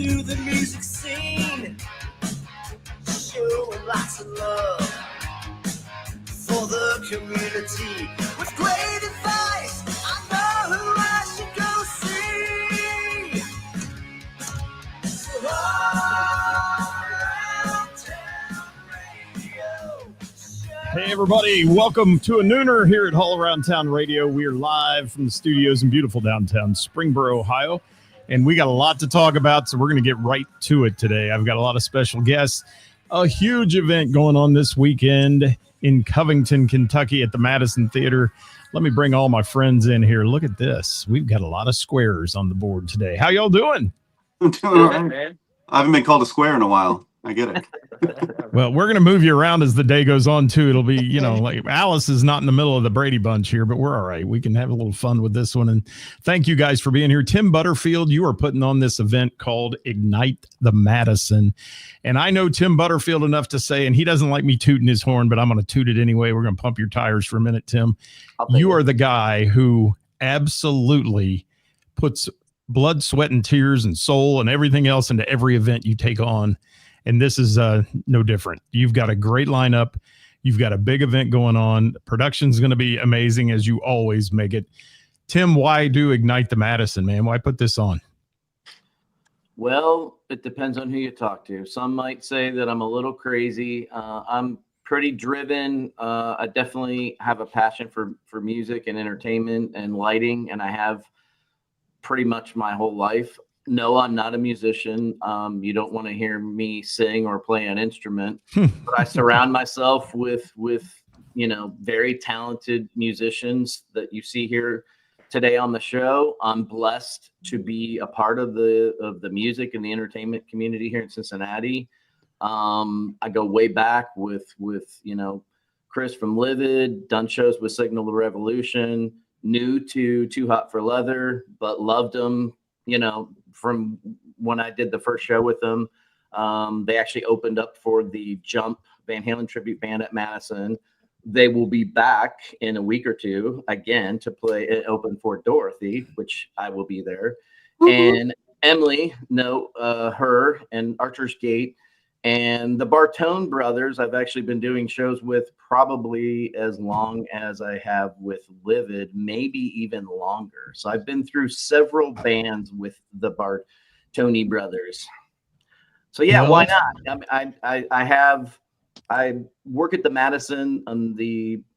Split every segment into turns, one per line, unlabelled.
to the music scene, showing lots of love for the community. With great advice, I know who I should go see. So Around Town Radio Show.
Hey everybody, welcome to a nooner here at All Around Town Radio. We are live from the studios in beautiful downtown Springboro, Ohio, and we got a lot to talk about, so we're going to get right to it today. I've got a lot of special guests, a huge event going on this weekend in Covington, Kentucky at the Madison Theater. Let me bring all my friends in here. Look at this. We've got a lot of squares on the board today. How y'all doing?
I'm doing all right, man. I haven't been called a square in a while. I get it.
Well, we're going to move you around as the day goes on, too. It'll be, like Alice is not in the middle of the Brady Bunch here, but we're all right. We can have a little fun with this one. And thank you guys for being here. Tim Butterfield, you are putting on this event called Ignite the Madison. And I know Tim Butterfield enough to say, and he doesn't like me tooting his horn, but I'm going to toot it anyway. We're going to pump your tires for a minute, Tim. You are the guy who absolutely puts blood, sweat, and tears and soul and everything else into every event you take on. And this is no different. You've got a great lineup. You've got a big event going on. Production's going to be amazing, as you always make it. Tim, why do Ignite the Madison, man? Why put this on?
Well, it depends on who you talk to. Some might say that I'm a little crazy. I'm pretty driven. I definitely have a passion for music and entertainment and lighting, and I have pretty much my whole life. No, I'm not a musician. You don't want to hear me sing or play an instrument, but I surround myself with very talented musicians that you see here today on the show. I'm blessed to be a part of the music and the entertainment community here in Cincinnati. I go way back with Chris from Livid, done shows with Signal the Revolution, new to Too Hot for Leather, but loved them, from when I did the first show with them. They actually opened up for the Jump Van Halen tribute band at Madison. They will be back in a week or two again to play open for Dorothy, which I will be there. Mm-hmm. And Emily, her and Archer's Gate and the Bartone brothers, I've actually been doing shows with probably as long as I have with Livid, maybe even longer. So I've been through several bands with the Bartone brothers. So yeah, why not? I work at the Madison.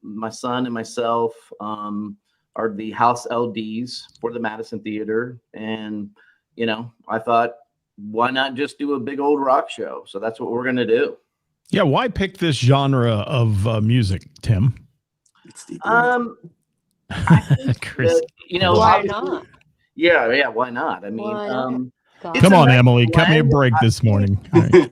My son and myself are the house LDs for the Madison Theater, and I thought, why not just do a big old rock show? So that's what we're going to do.
Yeah. Why pick this genre of music, Tim?
I think
Chris,
why not?
Yeah. Why not? I mean,
come on, Emily, cut me a break this morning. Right.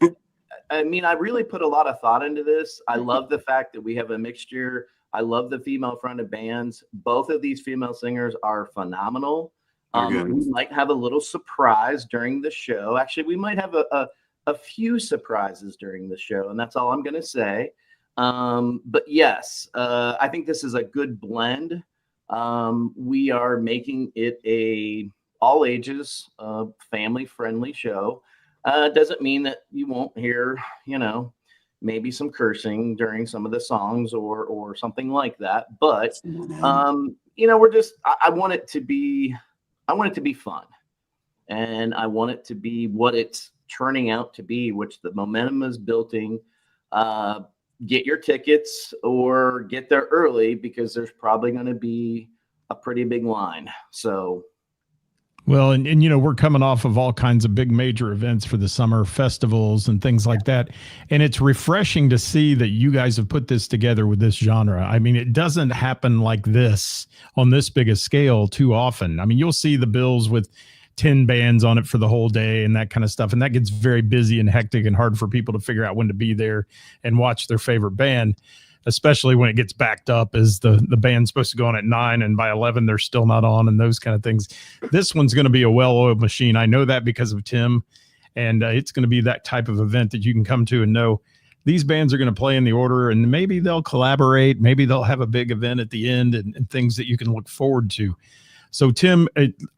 I mean, I really put a lot of thought into this. I love the fact that we have a mixture. I love the female fronted bands. Both of these female singers are phenomenal. We might have a little surprise during the show. Actually, we might have a few surprises during the show, and that's all I'm going to say. But yes, I think this is a good blend. We are making it a all ages, family friendly show. Doesn't mean that you won't hear, maybe some cursing during some of the songs or something like that. But I want it to be. I want it to be fun, and I want it to be what it's turning out to be, which the momentum is building. Get your tickets or get there early, because there's probably going to be a pretty big line. So,
well, and we're coming off of all kinds of big major events for the summer, festivals and things like that. And it's refreshing to see that you guys have put this together with this genre. I mean, it doesn't happen like this on this big a scale too often. I mean, you'll see the bills with 10 bands on it for the whole day and that kind of stuff. And that gets very busy and hectic and hard for people to figure out when to be there and watch their favorite band, especially when it gets backed up as the band's supposed to go on at 9 and by 11 they're still not on and those kind of things. This one's going to be a well-oiled machine. I know that because of Tim, and it's going to be that type of event that you can come to and know these bands are going to play in the order, and maybe they'll collaborate. Maybe they'll have a big event at the end and things that you can look forward to. So, Tim,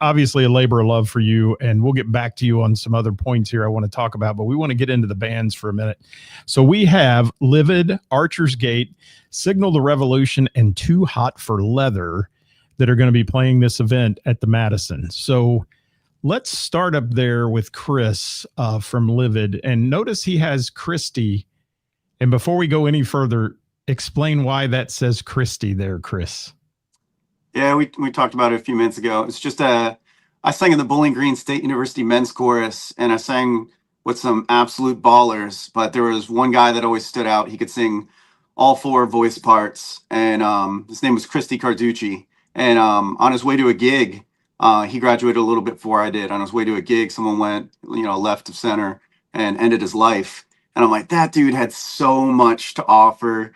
obviously a labor of love for you, and we'll get back to you on some other points here I want to talk about, but we want to get into the bands for a minute. So we have Livid, Archer's Gate, Signal the Revolution, and Too Hot for Leather that are going to be playing this event at the Madison. So let's start up there with Chris from Livid, and notice he has Christy. And before we go any further, explain why that says Christy there, Chris.
Yeah, we talked about it a few minutes ago. It's just I sang in the Bowling Green State University men's chorus, and I sang with some absolute ballers. But there was one guy that always stood out. He could sing all 4 voice parts, and his name was Christy Carducci. And on his way to a gig, he graduated a little bit before I did. On his way to a gig, someone went, left of center and ended his life. And I'm like, that dude had so much to offer.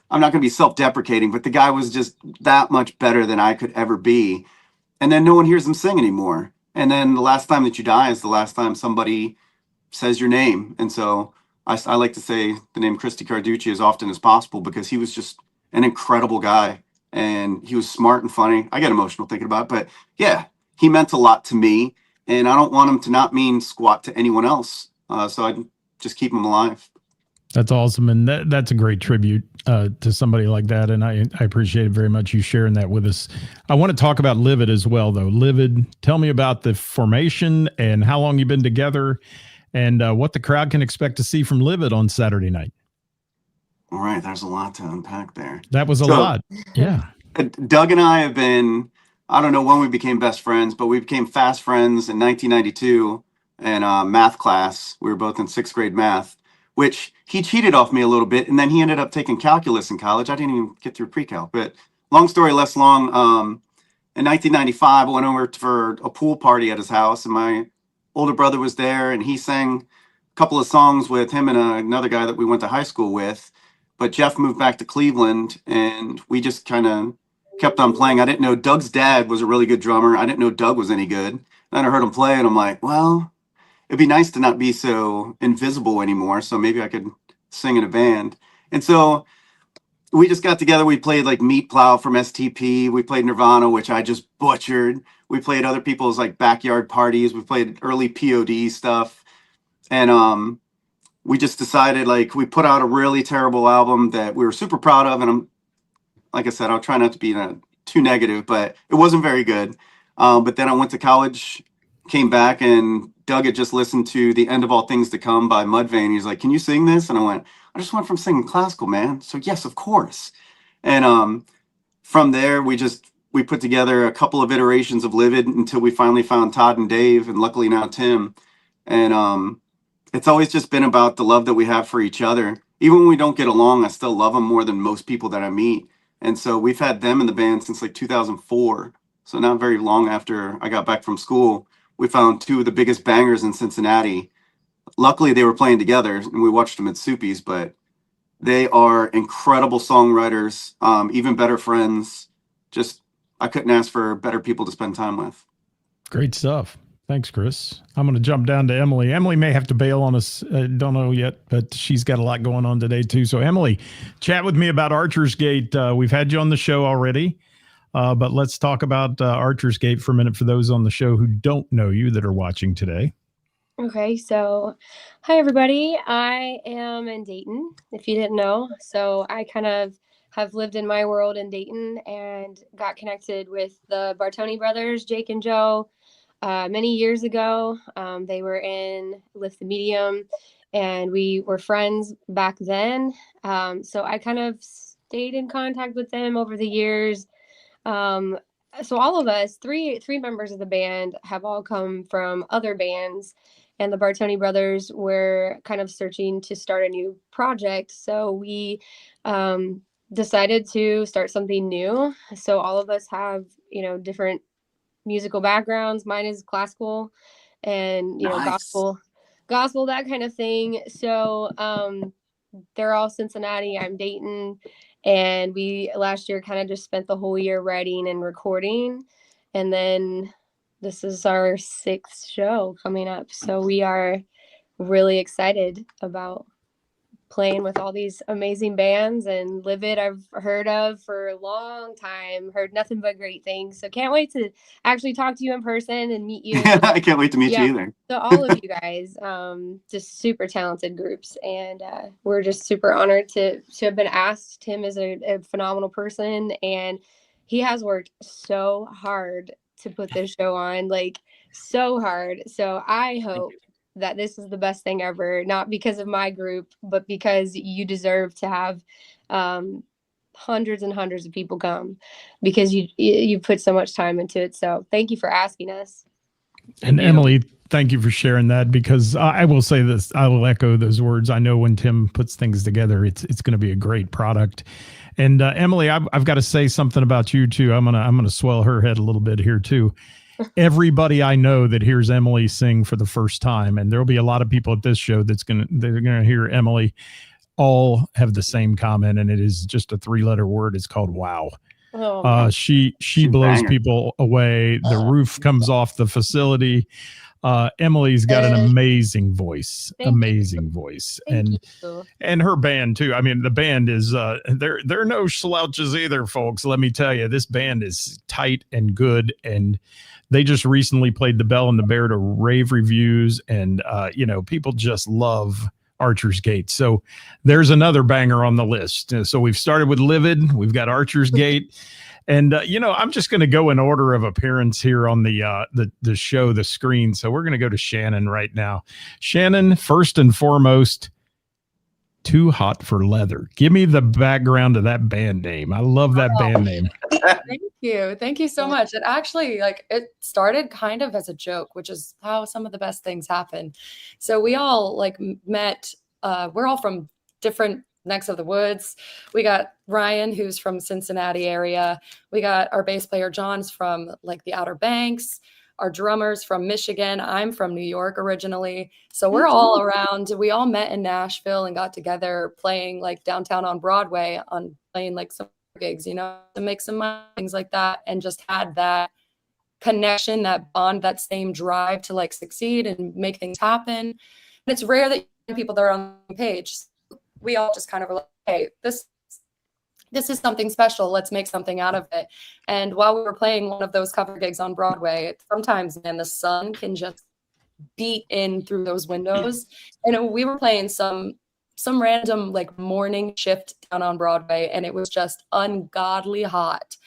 I'm not going to be self-deprecating, but the guy was just that much better than I could ever be. And then no one hears him sing anymore. And then the last time that you die is the last time somebody says your name. And so I like to say the name Christy Carducci as often as possible, because he was just an incredible guy, and he was smart and funny. I get emotional thinking about it, but yeah, he meant a lot to me, and I don't want him to not mean squat to anyone else. So I just keep him alive.
That's awesome. And that's a great tribute to somebody like that. And I appreciate it very much, you sharing that with us. I want to talk about Livid as well, though. Livid, tell me about the formation and how long you've been together, and what the crowd can expect to see from Livid on Saturday night.
All right. There's a lot to unpack there.
That was a lot. Yeah.
Doug and I have been, I don't know when we became best friends, but we became fast friends in 1992 in math class. We were both in 6th grade math, which he cheated off me a little bit. And then he ended up taking calculus in college. I didn't even get through pre-cal, but long story less long. In 1995, I went over for a pool party at his house, and my older brother was there, and he sang a couple of songs with him and another guy that we went to high school with. But Jeff moved back to Cleveland, and we just kind of kept on playing. I didn't know Doug's dad was a really good drummer. I didn't know Doug was any good. Then I heard him play, and I'm like, well, it'd be nice to not be so invisible anymore. So maybe I could sing in a band. And so we just got together. We played like Meat Plow from STP. We played Nirvana, which I just butchered. We played other people's like backyard parties. We played early POD stuff. And we just decided, like, we put out a really terrible album that we were super proud of. And like I said, I'll try not to be too negative, but it wasn't very good. But then I went to college, came back, and Doug had just listened to The End of All Things to Come by Mudvayne. He's like, can you sing this? And I went, I just went from singing classical, man. So yes, of course. And from there, we put together a couple of iterations of Livid until we finally found Todd and Dave, and luckily now Tim. And it's always just been about the love that we have for each other. Even when we don't get along, I still love them more than most people that I meet. And so we've had them in the band since like 2004. So not very long after I got back from school, we found 2 of the biggest bangers in Cincinnati. Luckily, they were playing together, and we watched them at Soupy's, but they are incredible songwriters, even better friends. Just, I couldn't ask for better people to spend time with.
Great stuff. Thanks, Chris. I'm going to jump down to Emily. Emily may have to bail on us. Don't know yet, but she's got a lot going on today too. So Emily, chat with me about Archer's Gate. We've had you on the show already, but let's talk about Archer's Gate for a minute for those on the show who don't know you that are watching today.
Okay, so hi everybody. I am in Dayton, if you didn't know. So I kind of have lived in my world in Dayton and got connected with the Bartoni brothers, Jake and Joe, many years ago. They were in Lift the Medium, and we were friends back then. So I kind of stayed in contact with them over the years. So all of us, three members of the band, have all come from other bands, and the Bartoni brothers were kind of searching to start a new project. So we decided to start something new. So all of us have, different musical backgrounds. Mine is classical and,
Nice.
gospel, that kind of thing. So they're all Cincinnati. I'm Dayton. And we last year kind of just spent the whole year writing and recording. And then this is our 6th show coming up. So we are really excited about playing with all these amazing bands, and Livid I've heard of for a long time, heard nothing but great things. So can't wait to actually talk to you in person and meet you.
I can't wait to meet you either.
So all of you guys, just super talented groups, and we're just super honored to have been asked. Tim is a phenomenal person, and he has worked so hard to put this show on, like so hard. So I hope that this is the best thing ever, not because of my group, but because you deserve to have hundreds and hundreds of people come, because you put so much time into it. So thank you for asking us.
And Emily, thank you for sharing that, because I will say this, I will echo those words. I know when Tim puts things together, it's going to be a great product. And Emily, I've got to say something about you too. I'm gonna swell her head a little bit here too. Everybody I know that hears Emily sing for the first time, and there'll be a lot of people at this show they're gonna hear Emily, all have the same comment, and it is just a 3-letter word. It's called wow.
Oh,
she blows people away. The roof comes off the facility. Emily's got an amazing voice, voice, and her band too. I mean, the band is they're no slouches either, folks. Let me tell you, this band is tight and good, and they just recently played the Bell and the Bear to rave reviews, and people just love Archer's Gate. So there's another banger on the list. So we've started with Livid, we've got Archer's Gate, and I'm just going to go in order of appearance here on the show, the screen. So we're going to go to Shannon right now. Shannon, first and foremost, Too Hot for Leather. Give me the background of that band name. I love that band name.
Thank you so much. It actually, it started kind of as a joke, which is how some of the best things happen. So we all met, we're all from different necks of the woods. We got Ryan, who's from Cincinnati area. We got our bass player, John's from the Outer Banks. Our drummer's from Michigan. I'm from New York originally. So we're all around. We all met in Nashville and got together playing downtown on Broadway, on playing some gigs, to make some money, things like that, and just had that connection, that bond, that same drive to succeed and make things happen. And it's rare that you find people that are on the page. We all just kind of were like, hey, this is something special. Let's make something out of it. And while we were playing one of those cover gigs on Broadway, sometimes, man, the sun can just beat in through those windows. And we were playing some random morning shift down on Broadway, and it was just ungodly hot.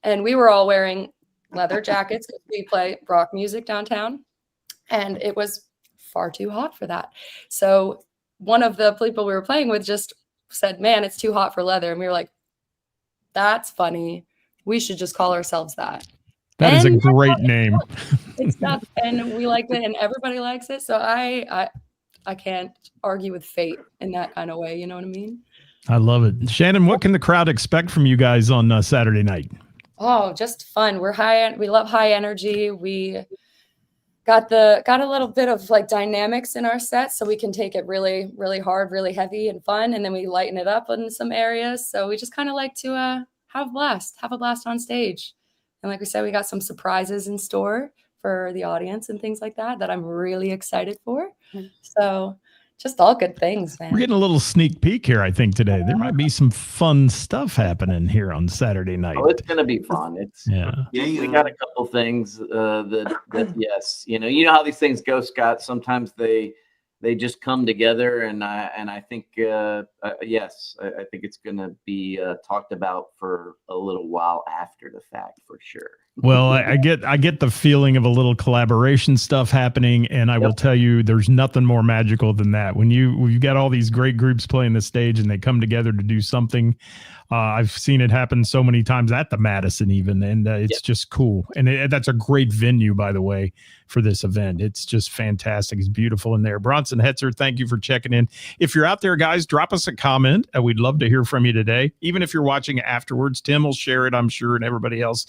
And we were all wearing leather jackets because we play rock music downtown, and it was far too hot for that. So one of the people we were playing with just said, man, it's too hot for leather. And we were like, that's funny. We should just call ourselves that.
That is a great name.
It's not, and we liked it, and everybody likes it. So I can't argue with fate in that kind of way. You know what I mean? I
love it. Shannon, what can the crowd expect from you guys on Saturday night?
Oh, just fun. We love high energy. We got a little bit of dynamics in our set, so we can take it really, really hard, really heavy and fun. And then we lighten it up in some areas. So we just kind of like to have a blast on stage. And like we said, we got some surprises in store for the audience and things like that I'm really excited for. So just all good things, man.
We're getting a little sneak peek here, I think, today. There might be some fun stuff happening here on Saturday night.
Oh, it's going to be fun. We got a couple things that yes, you know how these things go, Scott. Sometimes they just come together, and I think yes, I think it's going to be talked about for a little while after the fact, for sure.
Well, I get the feeling of a little collaboration stuff happening, and I will tell you, there's nothing more magical than that. When you've got all these great groups playing the stage and they come together to do something. I've seen it happen so many times at the Madison even, and it's just cool. And that's a great venue, by the way, for this event. It's just fantastic. It's beautiful in there. Bronson Hetzer, thank you for checking in. If you're out there, guys, drop us a comment. We'd love to hear from you today. Even if you're watching afterwards, Tim will share it, I'm sure, and everybody else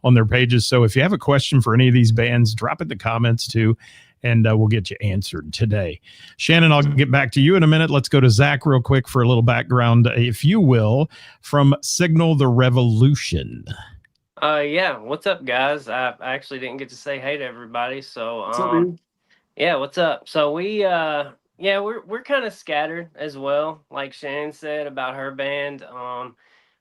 on their pages. So if you have a question for any of these bands, drop it in the comments too, and we'll get you answered today. Shannon, I'll get back to you in a minute. Let's go to Zach real quick for a little background, if you will, from Signal the Revolution.
Yeah, what's up, guys? I actually didn't get to say hey to everybody, so yeah, what's up? So we Yeah, we're kind of scattered as well. Like Shannon said about her band,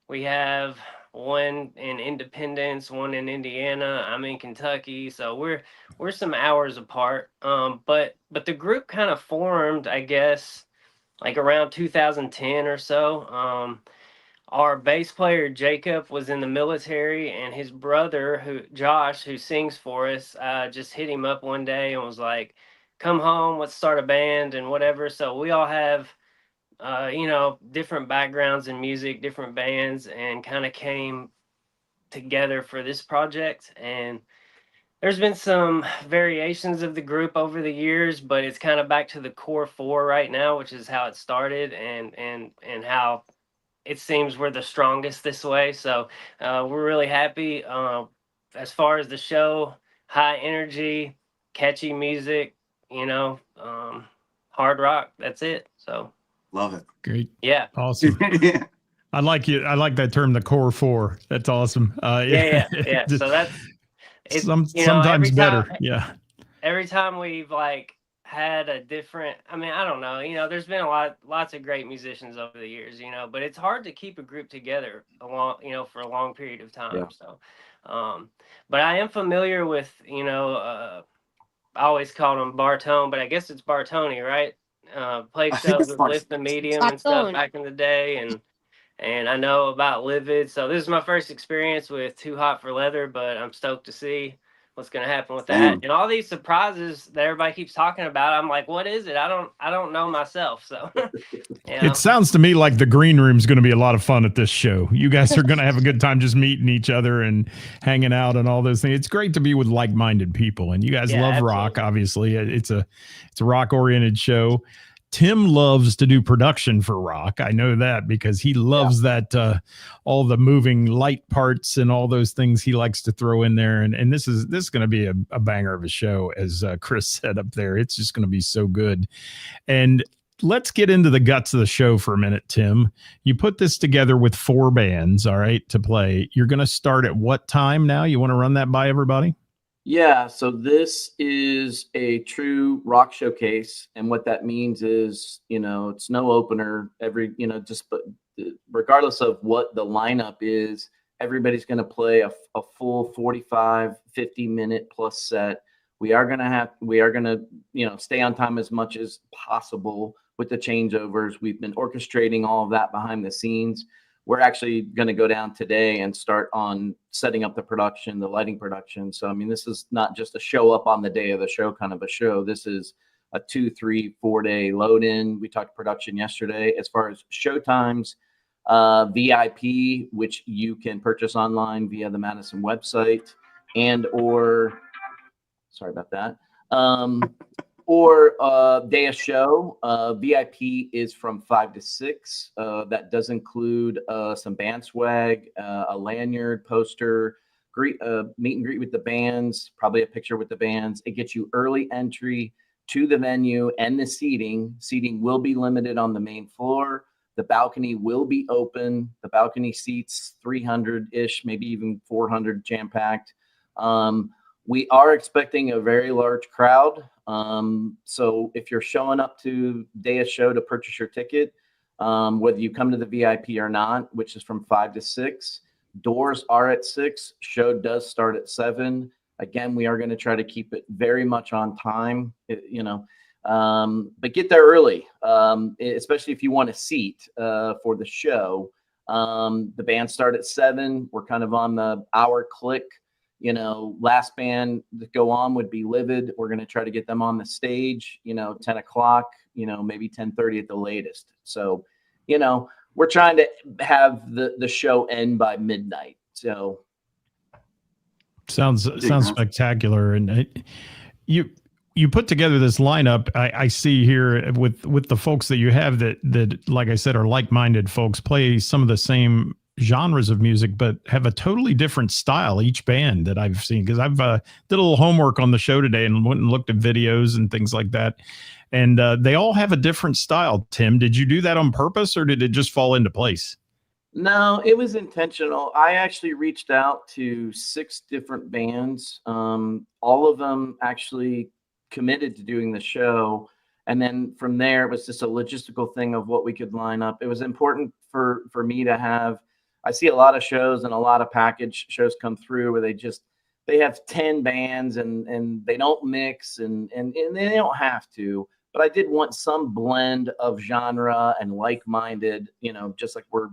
we have one in Independence, one in Indiana. I'm in Kentucky, so we're some hours apart. But the group kind of formed, I guess, like around 2010 or so. Our bass player Jacob was in the military, and his brother, who Josh, who sings for us, just hit him up one day and was like, "Come home, let's start a band and whatever." So we all have, different backgrounds in music, different bands, and kind of came together for this project. And there's been some variations of the group over the years, but it's kind of back to the core four right now, which is how it started, and how it seems we're the strongest this way. So we're really happy. As far as the show, high energy, catchy music, hard rock. That's it. So
Love it.
Great.
yeah.
Awesome.
Yeah.
I like you. I like that term, the core four. That's awesome.
Yeah. So that's it.
Sometimes better. Yeah.
Every time we've like had a different, I mean, I don't know, there's been lots of great musicians over the years, but it's hard to keep a group together for a long period of time.
Yeah.
So, but I am familiar with, I always called him Bartone, but I guess it's Bartoni, right? Played
I think
shows
it's
with Lift the Medium and stuff
Bartone.
back in the day, and I know about Livid. So this is my first experience with Too Hot for Leather, but I'm stoked to see what's going to happen with that.
Same.
And all these surprises that everybody keeps talking about, I'm like, what is it? I don't know myself. So
It sounds to me like the green room is going to be a lot of fun at this show. You guys are going to have a good time just meeting each other and hanging out and all those things. It's great to be with like-minded people, and you guys
Yeah,
love
absolutely.
rock. Obviously, it's a rock-oriented show. Tim loves to do production for rock. I know that because he loves that all the moving light parts and all those things he likes to throw in there. And this is going to be a banger of a show, as Chris said up there. It's just going to be so good. And let's get into the guts of the show for a minute, Tim. You put this together with 4 bands, all right, to play. You're going to start at what time now? You want to run that by everybody?
Yeah, so this is a true rock showcase, and what that means is, it's no opener. Regardless of what the lineup is, everybody's going to play a full 45, 50-minute plus set. We are going to stay on time as much as possible with the changeovers. We've been orchestrating all of that behind the scenes. We're actually going to go down today and start on setting up the production, the lighting production. So, I mean, this is not just a show up on the day of the show kind of a show. This is a 2, 3, 4-day load in. We talked production yesterday. As far as show times, VIP, which you can purchase online via the Madison website, sorry about that. Or day of show. VIP is from 5 to 6. That does include some band swag, a lanyard, poster, meet and greet with the bands, probably a picture with the bands. It gets you early entry to the venue and the seating. Seating will be limited on the main floor. The balcony will be open. The balcony seats 300-ish, maybe even 400 jam-packed. We are expecting a very large crowd. So if you're showing up to day of show to purchase your ticket, whether you come to the VIP or not, which is from 5 to 6, doors are at 6. Show does start at 7. Again, we are going to try to keep it very much on time, but get there early, especially if you want a seat for the show. The band start at 7. We're kind of on the hour click. Last band to go on would be Livid. We're going to try to get them on the stage, 10 o'clock, maybe 10:30 at the latest. So, we're trying to have the show end by midnight. So
sounds spectacular. And you put together this lineup. I see here with the folks that you have that, like I said, are like-minded folks, play some of the same genres of music, but have a totally different style, each band that I've seen. Because I've did a little homework on the show today and went and looked at videos and things like that. And they all have a different style. Tim, did you do that on purpose, or did it just fall into place?
No, it was intentional. I actually reached out to 6 different bands. All of them actually committed to doing the show. And then from there, it was just a logistical thing of what we could line up. It was important for me to have, I see a lot of shows and a lot of package shows come through where they have 10 bands and they don't mix and they don't have to, but I did want some blend of genre and like-minded, just like we're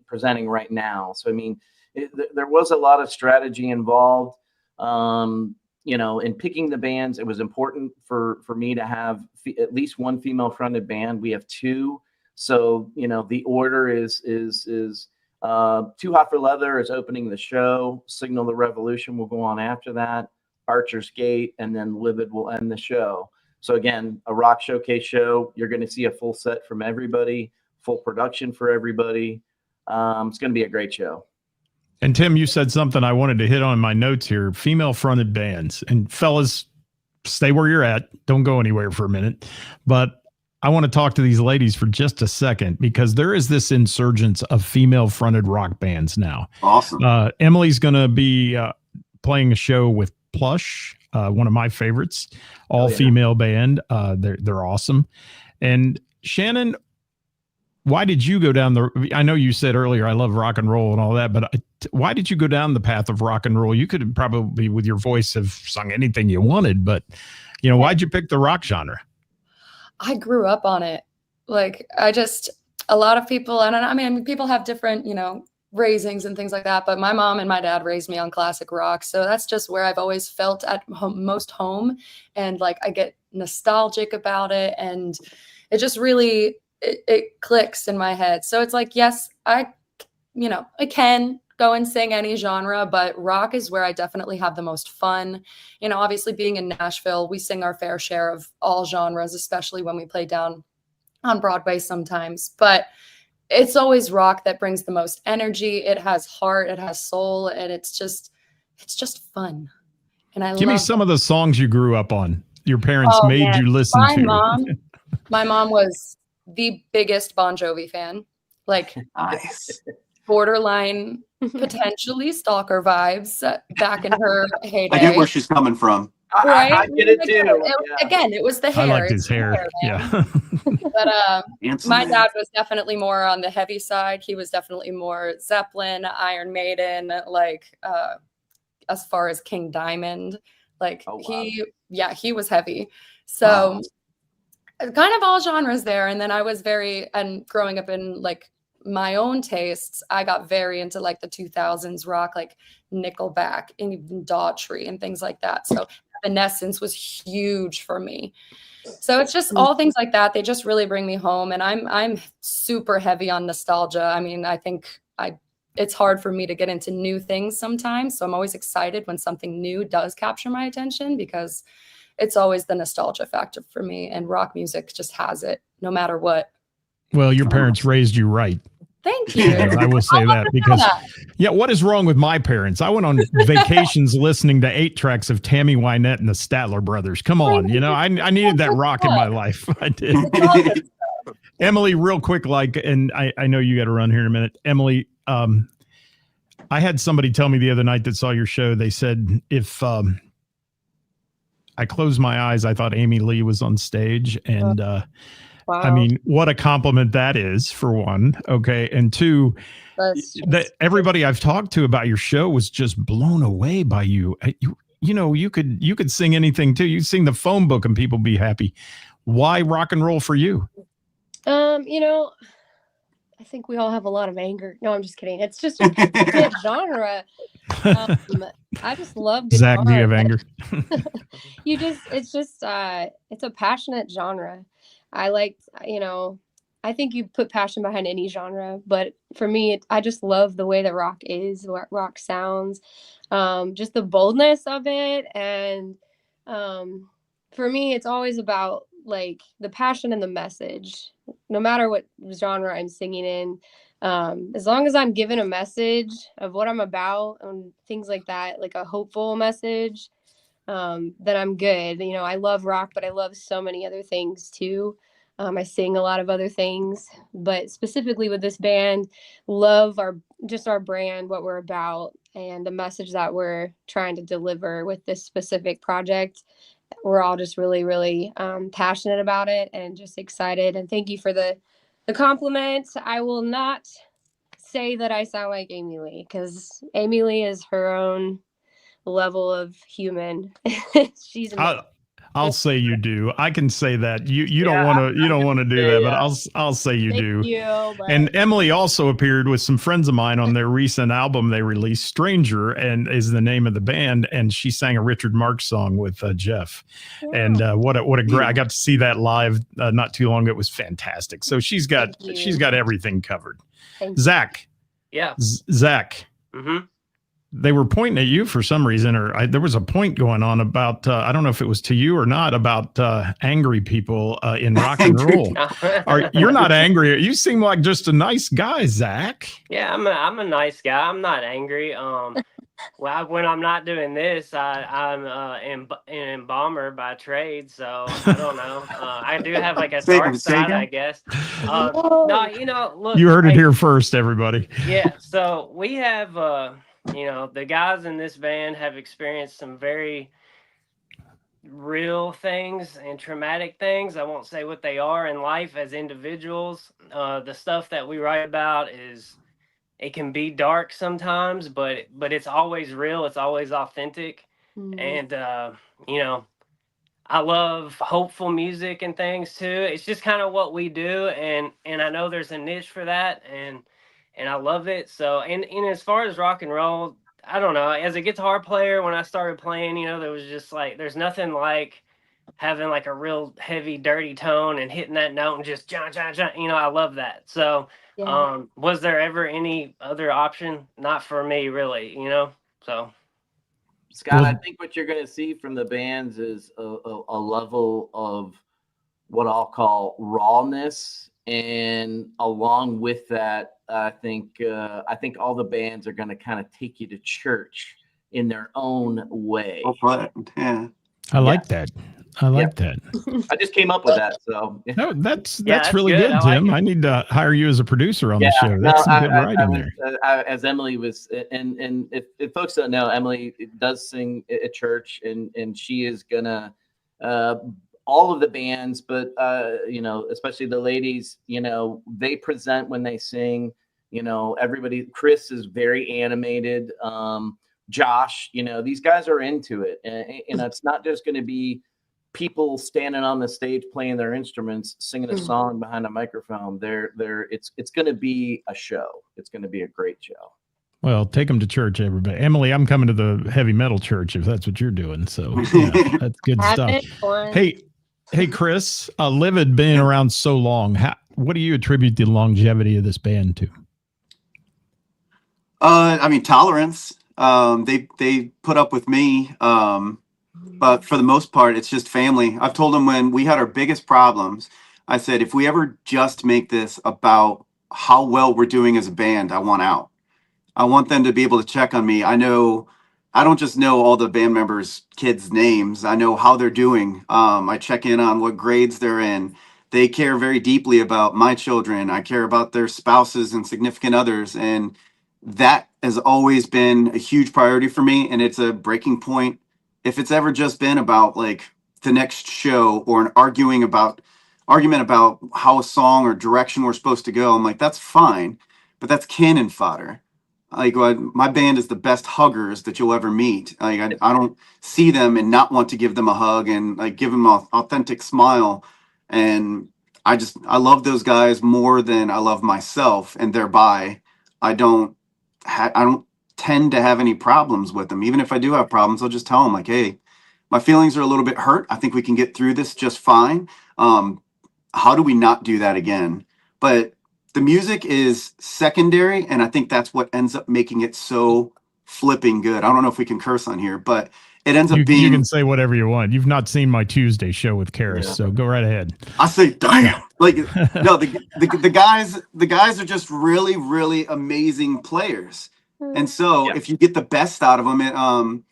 presenting right now. So, I mean, there was a lot of strategy involved. In picking the bands, it was important for me to have at least one female fronted band. We have two. So, the order is Too Hot for Leather is opening the show. Signal the Revolution will go on after that. Archer's Gate, and then Livid will end the show. So again, a rock showcase show. You're going to see a full set from everybody, full production for everybody. It's going to be a great show.
And Tim, you said something I wanted to hit on in my notes here. Female fronted bands. And fellas, stay where you're at. Don't go anywhere for a minute. But I want to talk to these ladies for just a second because there is this insurgence of female fronted rock bands now.
Awesome.
Emily's going to be playing a show with Plush, one of my favorites, all female band. They're awesome. And Shannon, why did you go down I know you said earlier, I love rock and roll and all that, but why did you go down the path of rock and roll? You could probably with your voice have sung anything you wanted, but why'd you pick the rock genre?
I grew up on it. Like a lot of people, and I mean, people have different, raisings and things like that, but my mom and my dad raised me on classic rock. So that's just where I've always felt at most home. And like, I get nostalgic about it and it just really, it clicks in my head. So it's like, yes, I can go and sing any genre, but rock is where I definitely have the most fun. Obviously being in Nashville, we sing our fair share of all genres, especially when we play down on Broadway sometimes, but it's always rock that brings the most energy. It has heart, it has soul, and it's just fun. And
Give me some of the songs you grew up on. Your parents made you listen to.
My mom was the biggest Bon Jovi fan, like
Nice.
borderline potentially stalker vibes back in her heyday.
I get where she's coming from.
Right?
I get it too.
Again, it was the hair.
I liked his hair. Yeah.
But my
Man.
dad was definitely more on the heavy side. He was definitely more Zeppelin, Iron Maiden, like as far as King Diamond. Like he was heavy. So kind of all genres there. And then I was and growing up in like my own tastes, I got very into like the 2000s rock, like Nickelback and even Daughtry and things like that. So Evanescence was huge for me. So it's just all things like that. They just really bring me home. And I'm super heavy on nostalgia. I mean, I think it's hard for me to get into new things sometimes. So I'm always excited when something new does capture my attention because it's always the nostalgia factor for me. And rock music just has it no matter what.
Well, your parents raised you right.
Thank you.
I will say that because, what is wrong with my parents? I went on vacations listening to 8 tracks of Tammy Wynette and the Statler Brothers. Come on, I needed that rock in my life. I did. Emily, real quick, and I know you got to run here in a minute. Emily, I had somebody tell me the other night that saw your show. They said if I closed my eyes, I thought Amy Lee was on stage, and
Wow.
I mean, what a compliment that is, for one. Okay. And two, that everybody I've talked to about your show was just blown away by you. You could sing anything too. You sing the phone book and people be happy. Why rock and roll for you?
I think we all have a lot of anger. No, I'm just kidding. It's just a good genre. I just love guitar.
Zach, do you have anger?
It's a passionate genre. I think you put passion behind any genre, but for me, I just love the way that rock is, what rock sounds, just the boldness of it. And for me, it's always about like the passion and the message, no matter what genre I'm singing in. As long as I'm given a message of what I'm about and things like that, like a hopeful message, then I'm good. I love rock, but I love so many other things too. I sing a lot of other things, but specifically with this band, love our brand, what we're about, and the message that we're trying to deliver with this specific project. we're all just really, really passionate about it and just excited. And thank you for the compliment. I will not say that I sound like Amy Lee, because Amy Lee is her own level of human. She's amazing.
I'll say you do. I can say that. You
Yeah,
don't want to do that, but I'll say you
Thank
do.
you, but
And Emily also appeared with some friends of mine on their recent album they released, Stranger, and is the name of the band. And she sang a Richard Marx song with Jeff.
yeah.
And what a great! I got to see that live not too long ago. It was fantastic. So she's got
Thank you.
everything covered.
Thank you.
Zach,
Yeah.
Zach.
Mm-hmm.
They were pointing at you for some reason, or there was a point going on about, I don't know if it was to you or not, about angry people in rock and roll. You're not angry. You seem like just a nice guy, Zach.
Yeah, I'm a nice guy. I'm not angry. Well, when I'm not doing this, I'm an embalmer by trade, so I don't know. I do have like a dark side, I guess. No, you know, look.
You heard it here first, everybody.
Yeah, so we have, you know, the guys in this band have experienced some very real things and traumatic things. I won't say what they are in life as individuals. The stuff that we write about it can be dark sometimes, but it's always real. It's always authentic.
Mhm.
And, you know, I love hopeful music and things too. It's just kind of what we do. And I know there's a niche for that, and I love it. So, and as far as rock and roll, I don't know, as a guitar player, when I started playing, you know, there was just like, there's nothing like having like a real heavy, dirty tone and hitting that note and just John, you know, I love that. So,
Yeah.
was there ever any other option? Not for me, really, you know? So,
Scott, I think what you're going to see from the bands is a level of what I'll call rawness, and along with that, I think all the bands are going to kind of take you to church in their own way.
Yeah.
I like that. I like that.
I just came up with that, so
No, that's
that's
really
good.
good,
I like
Tim.
it.
I need to hire you as a producer on the show. That's some good writing there.
As Emily was, and if folks don't know, Emily does sing at church, and she is gonna all of the bands, but you know, especially the ladies, you know, they present when they sing. You know, everybody. Chris is very animated. Josh, you know, these guys are into it, and it's not just going to be people standing on the stage playing their instruments, singing a song behind a microphone. It's going to be a show. It's going to be a great show.
Well, take them to church, everybody. Emily, I'm coming to the heavy metal church if that's what you're doing. So yeah, that's good stuff. Hey, Chris, Livid being around so long, what do you attribute the longevity of this band to?
I mean, tolerance. They put up with me. But for the most part, it's just family. I've told them when we had our biggest problems, I said, if we ever just make this about how well we're doing as a band, I want out. I want them to be able to check on me. I don't just know all the band members' kids' names. I know how they're doing. I check in on what grades they're in. They care very deeply about my children. I care about their spouses and significant others. And that has always been a huge priority for me. And it's a breaking point. If it's ever just been about like the next show or an argument about how a song or direction we're supposed to go, I'm like, that's fine, but that's cannon fodder. Like, my band is the best huggers that you'll ever meet. Like, I don't see them and not want to give them a hug and like give them an authentic smile. And I love those guys more than I love myself, and thereby I don't tend to have any problems with them. Even if I do have problems, I'll just tell them like, hey, my feelings are a little bit hurt. I think we can get through this just fine. How do we not do that again? But the music is secondary, and I think that's what ends up making it so flipping good. I don't know if we can curse on here, but it ends up being...
You can say whatever you want. You've not seen my Tuesday show with Karis, so go right ahead.
I say, damn. Like, no, the guys are just really, really amazing players. And so if you get the best out of them,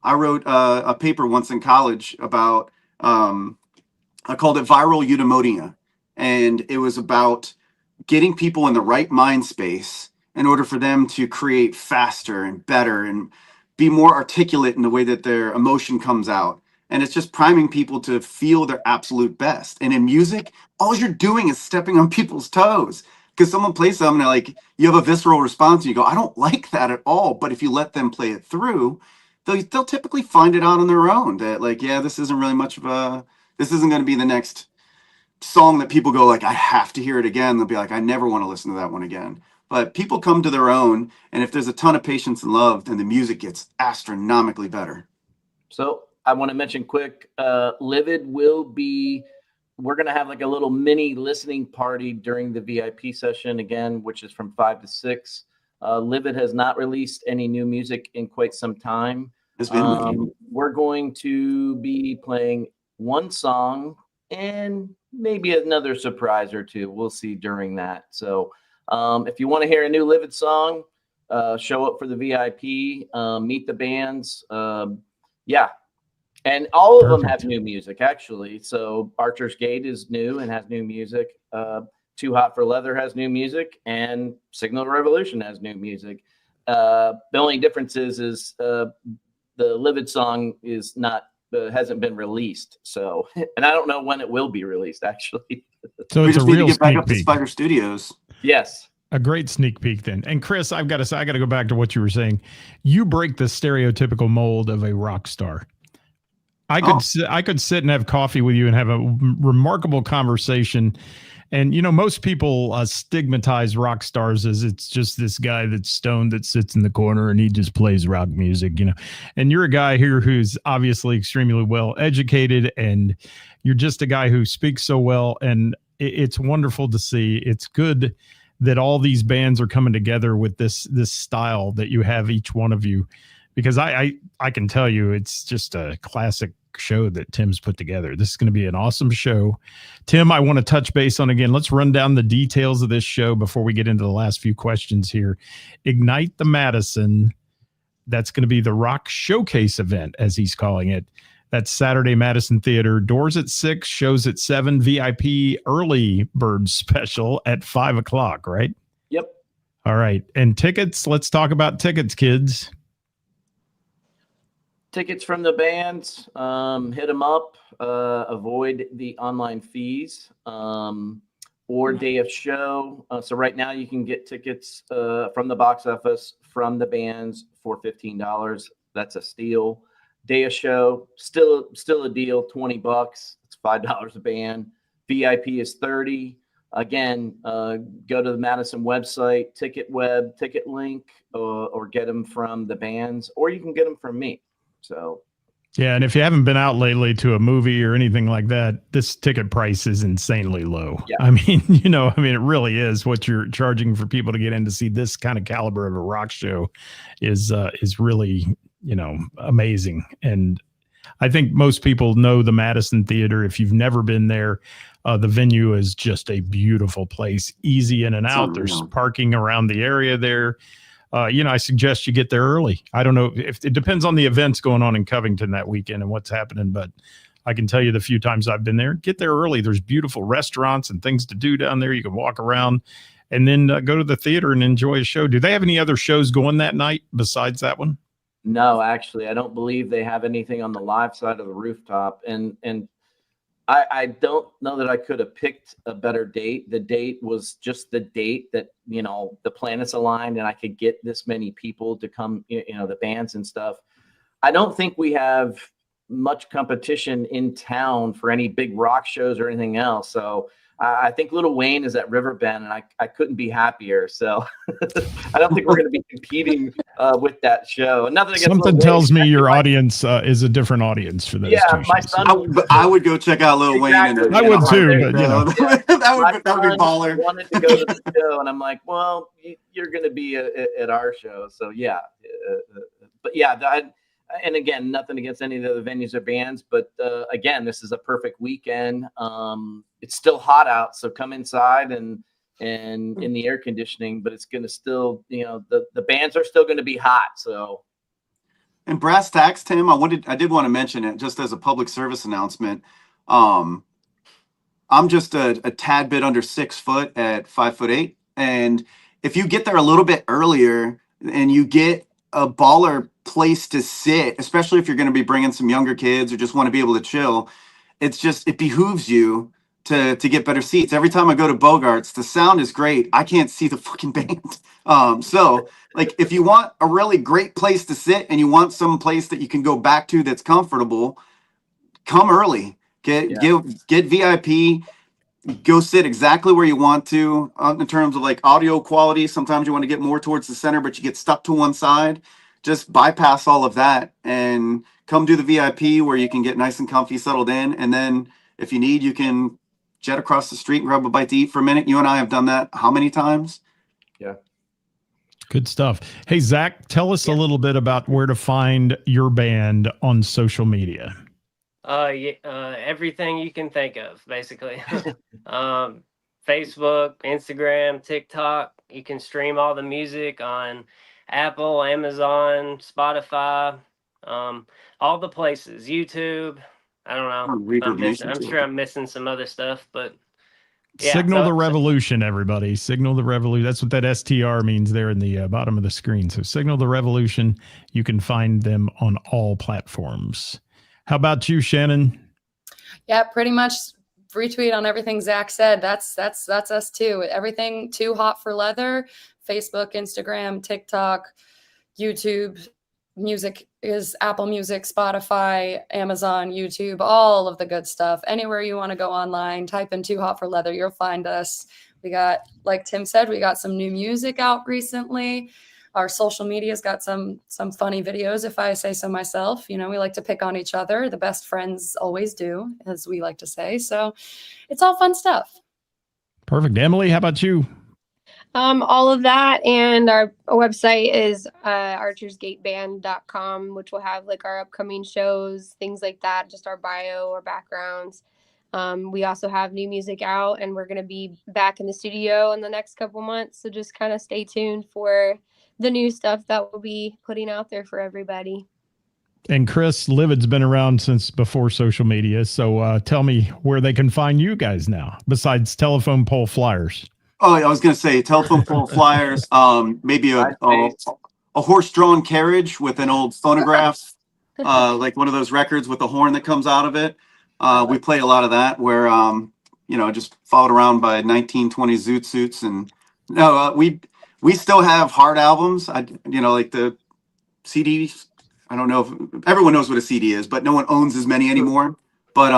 I wrote a paper once in college about, I called it Viral Eudaimonia. And it was about getting people in the right mind space in order for them to create faster and better and be more articulate in the way that their emotion comes out. and it's just priming people to feel their absolute best. And in music, all you're doing is stepping on people's toes, because someone plays something and like you have a visceral response and you go, I don't like that at all. But if you let them play it through, they'll typically find it out on their own that like, yeah, this isn't really much of a, this isn't going to be the next song that people go like, I have to hear it again. They'll be like, I never want to listen to that one again. But people come to their own, and if there's a ton of patience and love, then the music gets astronomically better.
So I want to mention quick, Livid will be, we're going to have like a little mini listening party during the VIP session again, which is from 5 to 6. Livid has not released any new music in quite some time. We're going to be playing one song and maybe another surprise or two. We'll see during that. So if you want to hear a new Livid song, show up for the VIP, meet the bands. Yeah. And all of them have new music, actually. So Archer's Gate is new and has new music. Too Hot for Leather has new music, and Signal to Revolution has new music. The only difference is the Livid song is not hasn't been released. So, and I don't know when it will be released, actually.
So
we
it's
just
a
need to
real
get back
sneak
up to
peek.
Spider Studios.
Yes.
A great sneak peek then. And Chris, I've got to say, I got to go back to what you were saying. You break the stereotypical mold of a rock star. I could sit and have coffee with you and have a remarkable conversation. And, you know, most people stigmatize rock stars as it's just this guy that's stoned that sits in the corner and he just plays rock music, you know. And you're a guy here who's obviously extremely well educated, and you're just a guy who speaks so well. And it's wonderful to see. It's good that all these bands are coming together with this style that you have, each one of you, because I can tell you it's just a classic show that Tim's put together. This is going to be an awesome show. Tim, I want to touch base on again. Let's run down the details of this show before we get into the last few questions here. Ignite the Madison. That's going to be the rock showcase event, as he's calling it. That's Saturday, Madison Theater. Doors at 6, shows at 7, VIP early bird special at 5 o'clock, right?
Yep.
All right. And tickets, let's talk about tickets, kids.
Tickets from the bands, hit them up, avoid the online fees, or day of show. So right now you can get tickets from the box office from the bands for $15. That's a steal. Day of show, still a deal, $20. It's $5 a band. VIP is $30. Again, go to the Madison website, Ticket Web, Ticket Link, or get them from the bands, or you can get them from me. So,
yeah, and if you haven't been out lately to a movie or anything like that, this ticket price is insanely low. Yeah. I mean, it really is. What you're charging for people to get in to see this kind of caliber of a rock show is really, amazing. And I think most people know the Madison Theater. If you've never been there, the venue is just a beautiful place, easy in and out. There's parking around the area there. I suggest you get there early. I don't know if it depends on the events going on in Covington that weekend and what's happening, but I can tell you the few times I've been there, get there early. There's beautiful restaurants and things to do down there. You can walk around and then go to the theater and enjoy a show. Do they have any other shows going that night besides that one?
No, actually, I don't believe they have anything on the live side of the rooftop. And I don't know that I could have picked a better date. The date was just the date that, the planets aligned and I could get this many people to come, the bands and stuff. I don't think we have much competition in town for any big rock shows or anything else. So I think Lil Wayne is at Riverbend, and I couldn't be happier. So I don't think we're going to be competing with that show. Nothing against
Something
Lil
tells
Wayne.
me your audience is a different audience for those.
Yeah, my son.
I would go check out Lil Wayne.
Exactly.
I would too, but
that would be baller.
Wanted to go to the show, and I'm like, well, you're going to be at our show, so yeah. But yeah, and again, nothing against any of the other venues or bands, but again, this is a perfect weekend. It's still hot out, so come inside and in the air conditioning, but it's going to still, the bands are still going to be hot. So,
and brass tacks, Tim, I did want to mention it just as a public service announcement. I'm just a tad bit under 6 foot at 5'8", and if you get there a little bit earlier and you get a baller place to sit, especially if you're going to be bringing some younger kids or just want to be able to chill. It behooves you to get better seats. Every time I go to Bogart's, the sound is great. I can't see the fucking band. So like if you want a really great place to sit and you want some place that you can go back to that's comfortable, come early. Get VIP. Go sit exactly where you want to in terms of like audio quality. Sometimes you want to get more towards the center, but you get stuck to one side. Just bypass all of that and come do the VIP where you can get nice and comfy, settled in. And then if you need, you can jet across the street and grab a bite to eat for a minute. You and I have done that how many times?
Yeah.
Good stuff. Hey, Zach, tell us a little bit about where to find your band on social media.
Everything you can think of, basically. Facebook, Instagram, TikTok. You can stream all the music on Apple, Amazon, Spotify, all the places. YouTube. I don't know. I'm sure I'm missing some other stuff, but yeah.
Signal the revolution, everybody. Signal the revolution. That's what that STR means there in the bottom of the screen. So Signal the Revolution. You can find them on all platforms. How about you, Shannon?
Yeah, pretty much retweet on everything Zach said. That's us too. Everything Too Hot for Leather, Facebook, Instagram, TikTok, YouTube. Music is Apple Music, Spotify, Amazon, YouTube, all of the good stuff. Anywhere you want to go online, type in Too Hot for Leather, you'll find us. We got, like Tim said, we got some new music out recently. Our social media's got some funny videos, if I say so myself. You know, we like to pick on each other. The best friends always do, as we like to say. So it's all fun stuff.
Perfect. Emily, how about you?
All of that, and our website is archersgateband.com, which will have like our upcoming shows, things like that, just our bio or backgrounds. We also have new music out, and we're going to be back in the studio in the next couple months. So just kind of stay tuned for the new stuff that we'll be putting out there for everybody.
And Chris, Livid's been around since before social media. So tell me where they can find you guys now, besides telephone pole flyers.
Oh, I was going to say telephone pole flyers, maybe a horse-drawn carriage with an old phonograph, like one of those records with a horn that comes out of it. We play a lot of that where, just followed around by 1920 zoot suits. And no, we still have hard albums. Like the CDs. I don't know if everyone knows what a CD is, but no one owns as many anymore. But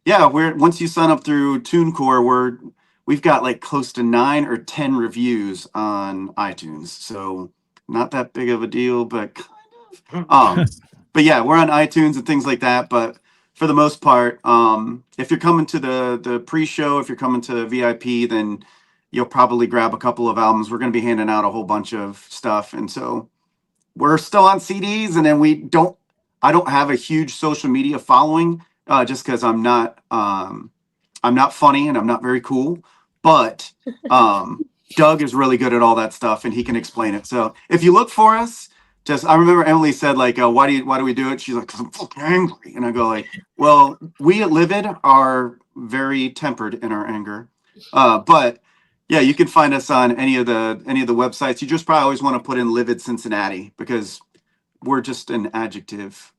once you sign up through TuneCore, we've got like close to 9 or 10 reviews on iTunes. So not that big of a deal, but kind of. But yeah, we're on iTunes and things like that. But for the most part, if you're coming to the pre-show, if you're coming to VIP, then you'll probably grab a couple of albums. We're going to be handing out a whole bunch of stuff. And so we're still on CDs, and then I don't have a huge social media following just because I'm not funny and I'm not very cool. But Doug is really good at all that stuff, and he can explain it. So if you look for us, I remember Emily said, like, why do we do it? She's like, because I'm fucking angry. And I go like, well, we at Livid are very tempered in our anger. But yeah, you can find us on any of the websites. You just probably always want to put in Livid Cincinnati because we're just an adjective.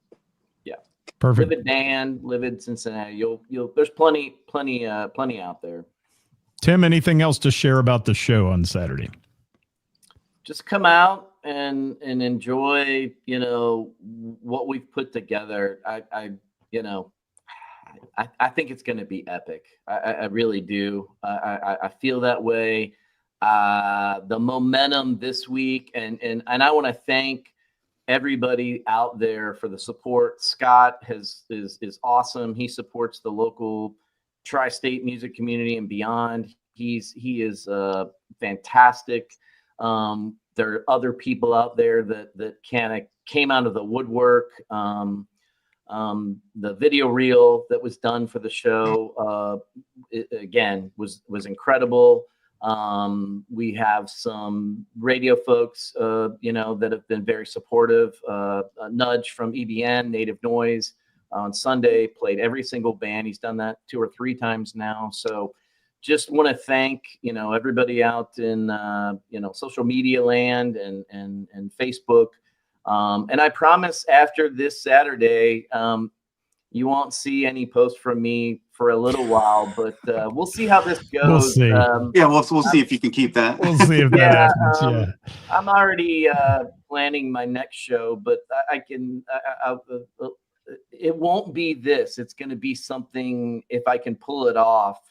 Yeah.
Perfect.
Livid Dan, Livid Cincinnati. You'll there's plenty out there.
Tim, anything else to share about the show on Saturday?
Just come out and enjoy, what we've put together. I think it's going to be epic. I really do. I feel that way. The momentum this week, and I want to thank everybody out there for the support. Scott is awesome. He supports the local tri-state music community and beyond. He is fantastic. There are other people out there that kind of came out of the woodwork. The video reel that was done for the show, again, was incredible. We have some radio folks, that have been very supportive. A Nudge from EBN, Native Noise, on Sunday, played every single band. He's done that 2 or 3 times now. So just want to thank, everybody out in, social media land and Facebook. And I promise after this Saturday, you won't see any posts from me for a little while, but we'll see how this goes.
We'll see.
Yeah, we'll see if you can keep that.
We'll see if that happens. Yeah.
I'm already planning my next show, but I can. It won't be this. It's going to be something. If I can pull it off,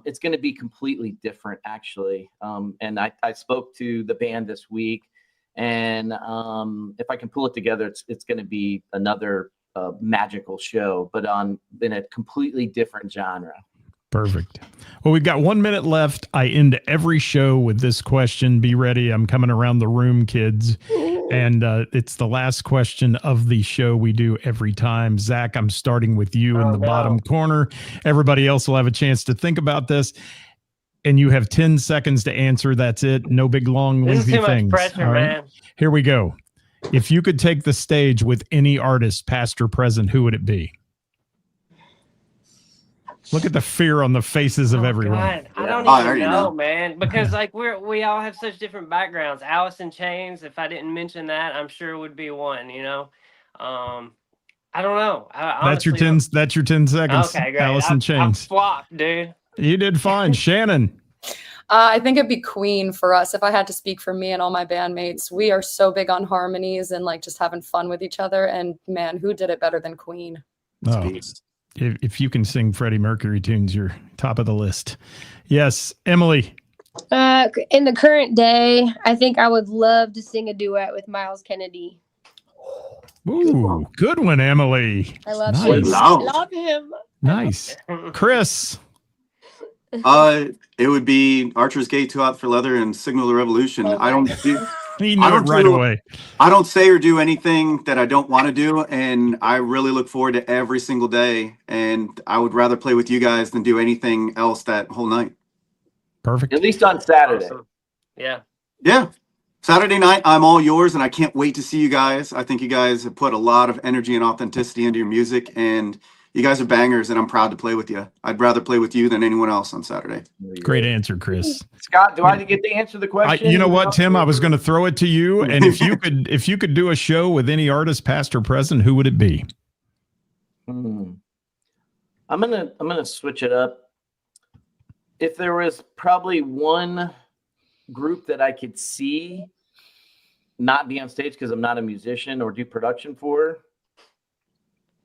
it's going to be completely different, actually. And I spoke to the band this week, and if I can pull it together, it's going to be another magical show, but in a completely different genre.
Perfect. Well, we've got 1 minute left. I end every show with this question. Be ready. I'm coming around the room, kids. And it's the last question of the show we do every time. Zach, I'm starting with you in the bottom corner. Everybody else will have a chance to think about this. And you have 10 seconds to answer. That's it. No big, long, lengthy things.
This is too much pressure,
all right?
man.
Here we go. If you could take the stage with any artist, past or present, who would it be? Look at the fear on the faces of everyone.
God, I don't even know, man, because like we all have such different backgrounds. Alice in Chains, if I didn't mention that, I'm sure would be one. You know, I don't know.
That's your 10. That's your 10 seconds.
Okay, great.
Alice in Chains.
I flopped, dude.
You did fine, Shannon.
I think it'd be Queen for us. If I had to speak for me and all my bandmates, we are so big on harmonies and like just having fun with each other. And man, who did it better than Queen?
Oh, if you can sing Freddie Mercury tunes, you're top of the list. Yes, Emily.
In the current day, I think I would love to sing a duet with Miles Kennedy.
Ooh, good one, Emily.
I love
Nice.
him. I love him.
Nice. Chris.
It would be Archer's Gate, Too Hot for Leather, and Signal the Revolution.
Oh,
I don't do.
He knew it right away.
I don't say or do anything that I don't want to do, and I really look forward to every single day. And I would rather play with you guys than do anything else that whole night.
Perfect.
At least on Saturday.
Awesome. Yeah.
Yeah. Saturday night, I'm all yours, and I can't wait to see you guys. I think you guys have put a lot of energy and authenticity into your music, and you guys are bangers, and I'm proud to play with you. I'd rather play with you than anyone else on Saturday.
Great answer, Chris.
Scott, do I get to answer the question?
You know what, Tim? I was going to throw it to you, and if you could do a show with any artist, past or present, who would it be?
I'm gonna switch it up. If there was probably one group that I could see not be on stage because I'm not a musician or do production for,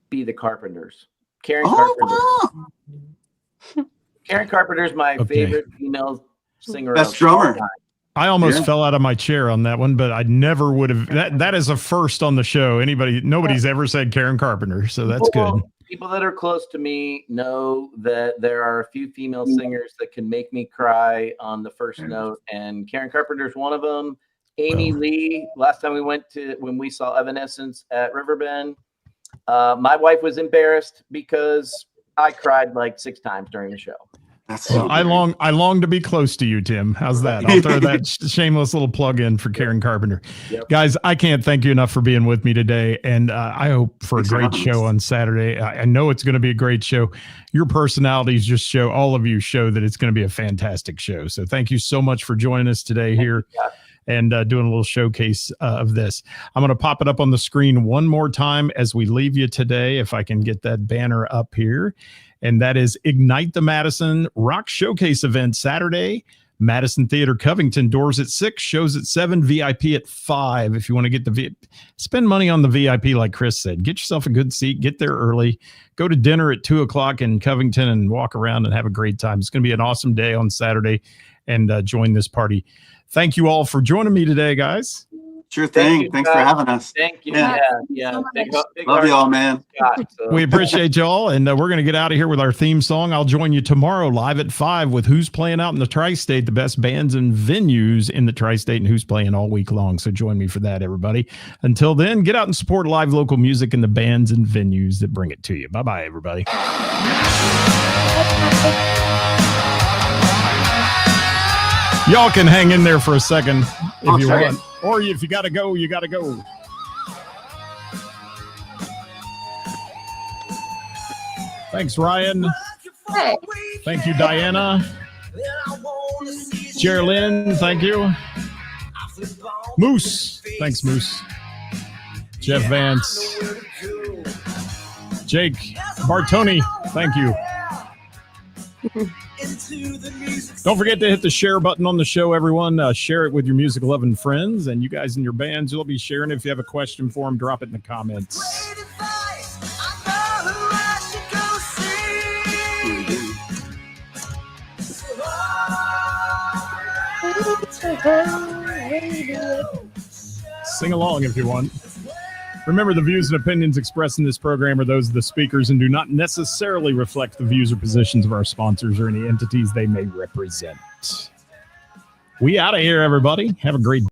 be the Carpenters. Karen Carpenter. Karen Carpenter's my favorite female singer.
Best drummer.
I almost fell out of my chair on that one, but I never would have. That is a first on the show. Nobody's ever said Karen Carpenter, so that's good.
People that are close to me know that there are a few female singers that can make me cry on the first note, and Karen Carpenter's one of them. Amy Lee, last time when we saw Evanescence at Riverbend, my wife was embarrassed because I cried like 6 times during the show.
I long to be close to you, Tim. How's that? I'll throw that shameless little plug in for Karen Carpenter. Yep. Guys, I can't thank you enough for being with me today, and I hope for a great show on Saturday. I know it's going to be a great show. Your personalities just show, all of you show that it's going to be a fantastic show. So thank you so much for joining us today here and doing a little showcase of this. I'm going to pop it up on the screen one more time as we leave you today, if I can get that banner up here. And that is Ignite the Madison Rock Showcase event Saturday, Madison Theater, Covington. Doors at 6, shows at 7, VIP at 5. If you want to get spend money on the VIP, like Chris said, get yourself a good seat, get there early, go to dinner at 2:00 in Covington and walk around and have a great time. It's going to be an awesome day on Saturday, and join this party. Thank you all for joining me today, guys.
Sure thing. Thanks for having us.
Thank you. Yeah.
Big love you all, man.
We appreciate y'all, and we're going to get out of here with our theme song. I'll join you tomorrow live at 5 with who's playing out in the Tri-State, the best bands and venues in the Tri-State, and who's playing all week long. So join me for that, everybody. Until then, get out and support live local music and the bands and venues that bring it to you. Bye-bye, everybody. Y'all can hang in there for a second if you want. Or if you got to go, you got to go. Thanks, Ryan.
Hey.
Thank you, Diana. Geraldine, thank you. Moose. Thanks, Moose. Jeff Vance, Jake Bartoni, thank you. Don't forget to hit the share button on the show, everyone. Share it with your music-loving friends, and you guys in your bands, you'll be sharing it. If you have a question for them, drop it in the comments. Sing along if you want. Remember, the views and opinions expressed in this program are those of the speakers and do not necessarily reflect the views or positions of our sponsors or any entities they may represent. We out of here, everybody. Have a great day.